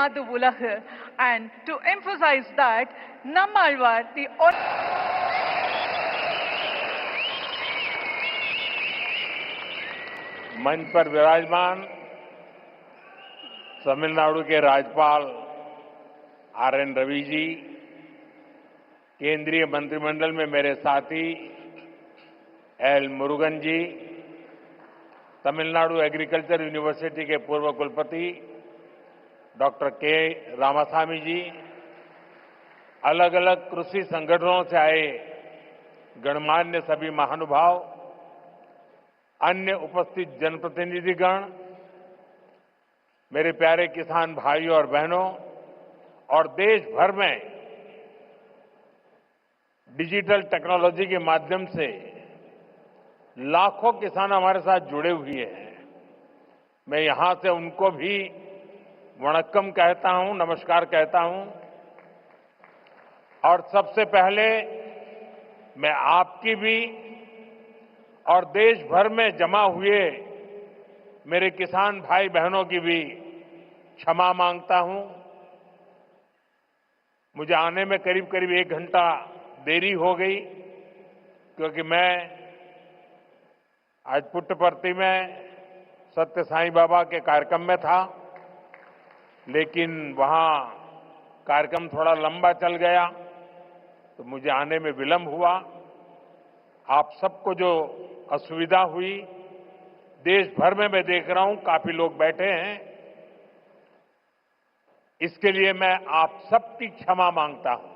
Enadu Ulahu, and to emphasize that, Nammalwar, the मंच पर विराजमान तमिलनाडु के राज्यपाल आर.एन. रवि जी, केंद्रीय मंत्रिमंडल में मेरे साथी एल. मुरुगन जी, तमिलनाडु एग्रीकल्चर यूनिवर्सिटी के पूर्व कुलपति डॉक्टर के. रामास्वामी जी, अलग अलग कृषि संगठनों से आए गणमान्य सभी महानुभाव, अन्य उपस्थित जनप्रतिनिधिगण, मेरे प्यारे किसान भाइयों और बहनों, और देश भर में डिजिटल टेक्नोलॉजी के माध्यम से लाखों किसान हमारे साथ जुड़े हुए हैं। मैं यहां से उनको भी वणक्कम कहता हूं, नमस्कार कहता हूं। और सबसे पहले मैं आपकी भी और देश भर में जमा हुए मेरे किसान भाई बहनों की भी क्षमा मांगता हूं। मुझे आने में करीब करीब 1 घंटा देरी हो गई, क्योंकि मैं आज पुट्टपर्ती में सत्य साईं बाबा के कार्यक्रम में था, लेकिन वहां कार्यक्रम थोड़ा लंबा चल गया तो मुझे आने में विलंब हुआ। आप सबको जो असुविधा हुई, देश भर में मैं देख रहा हूं काफी लोग बैठे हैं, इसके लिए मैं आप सबकी क्षमा मांगता हूं।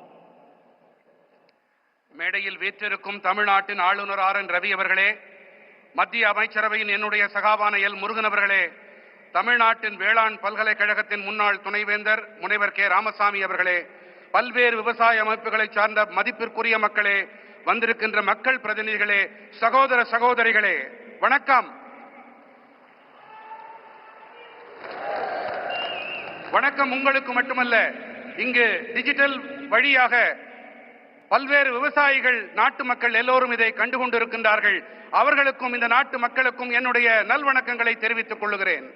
மேடையில் வீற்றிருக்கும் தமிழ்நாட்டின் ஆளுநர் ஆர்.என். ரவி அவர்களே, மத்திய அமைச்சரவையின் என்னுடைய சகாவான எல். முருகன் அவர்களே, தமிழ்நாட்டின் வேளாண் பல்கலைக்கழகத்தின் முன்னாள் துணைவேந்தர் முனைவர் கே. ராமசாமி அவர்களே, பல்வேறு விவசாய அமைப்புகளை சார்ந்த மதிப்பிற்குரிய மக்களே, வந்திருக்கின்ற மக்கள் பிரதிநிதிகளே, சகோதர சகோதரிகளே, வணக்கம். வணக்கம் உங்களுக்கு மட்டுமல்ல, இங்கு டிஜிட்டல் வழியாக பல்வேறு விவசாயிகள், நாட்டு மக்கள் எல்லோரும் இதை கண்டுகொண்டிருக்கின்றார்கள். அவர்களுக்கும் இந்த நாட்டு மக்களுக்கும் என்னுடைய நல்வணக்கங்களை தெரிவித்துக் கொள்கிறேன்.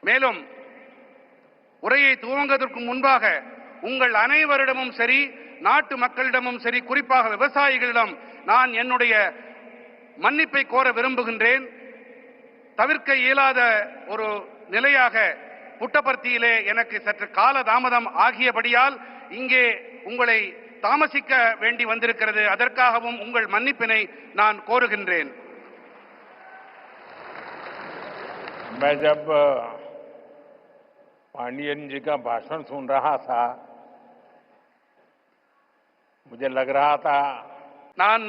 மேலும் உரையை துவங்குவதற்கு முன்பாக உங்கள் அனைவரிடமும் சரி, நாட்டு மக்களிடமும் சரி, குறிப்பாக விவசாயிகளிடம் நான் என்னுடைய மன்னிப்பை கோர விரும்புகின்றேன். தவிர்க்க இயலாத ஒரு நிலையாக புட்டபர்த்தியிலே எனக்கு சற்று கால தாமதம் ஆகியபடியால் இங்கே உங்களை தாமசிக்க வேண்டி வந்திருக்கிறது. அதற்காகவும் உங்கள் மன்னிப்பினை நான் கோருகின்றேன். मैं जब पांडियन जी का भाषण सुन रहा था, मुझे लग रहा था நான்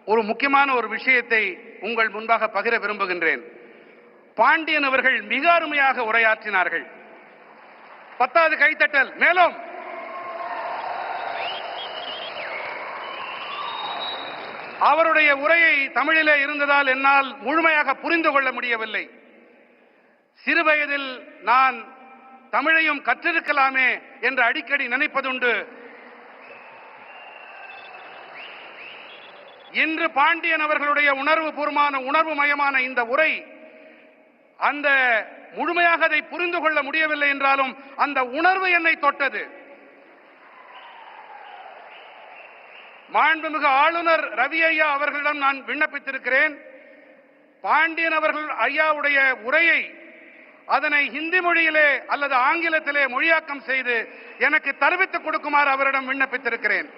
ஒரு முக்கியமான ஒரு விஷயத்தை உங்கள் முன்பாக பகிர விரும்புகின்றேன். பாண்டியன் அவர்கள் மிக அருமையாக உரையாற்றினார்கள். 10வது கைத்தட்டல். மேலும் அவருடைய உரையை தமிழிலே இருந்ததால் என்னால் முழுமையாக புரிந்து கொள்ள முடியவில்லை. சிறுவயதில் நான் தமிழையும் கற்றிருக்கலாமே என்று அடிக்கடி நினைப்பதுண்டு. இன்று பாண்டியன் அவர்களுடைய உணர்வு மயமான இந்த உரை, அந்த முழுமையாக அதை புரிந்து கொள்ள முடியவில்லை என்றாலும் அந்த உணர்வு என்னை தொட்டது. மாண்புமிகு ஆளுநர் ரவி ஐயா அவர்களிடம் நான் விண்ணப்பித்திருக்கிறேன். பாண்டியன் அவர்கள் ஐயாவுடைய உரையை அதனை ஹிந்தி மொழியிலே அல்லது ஆங்கிலத்திலே மொழியாக்கம் செய்து எனக்கு தெரிவித்துக் கொடுக்குமாறு அவரிடம் விண்ணப்பித்திருக்கிறேன்.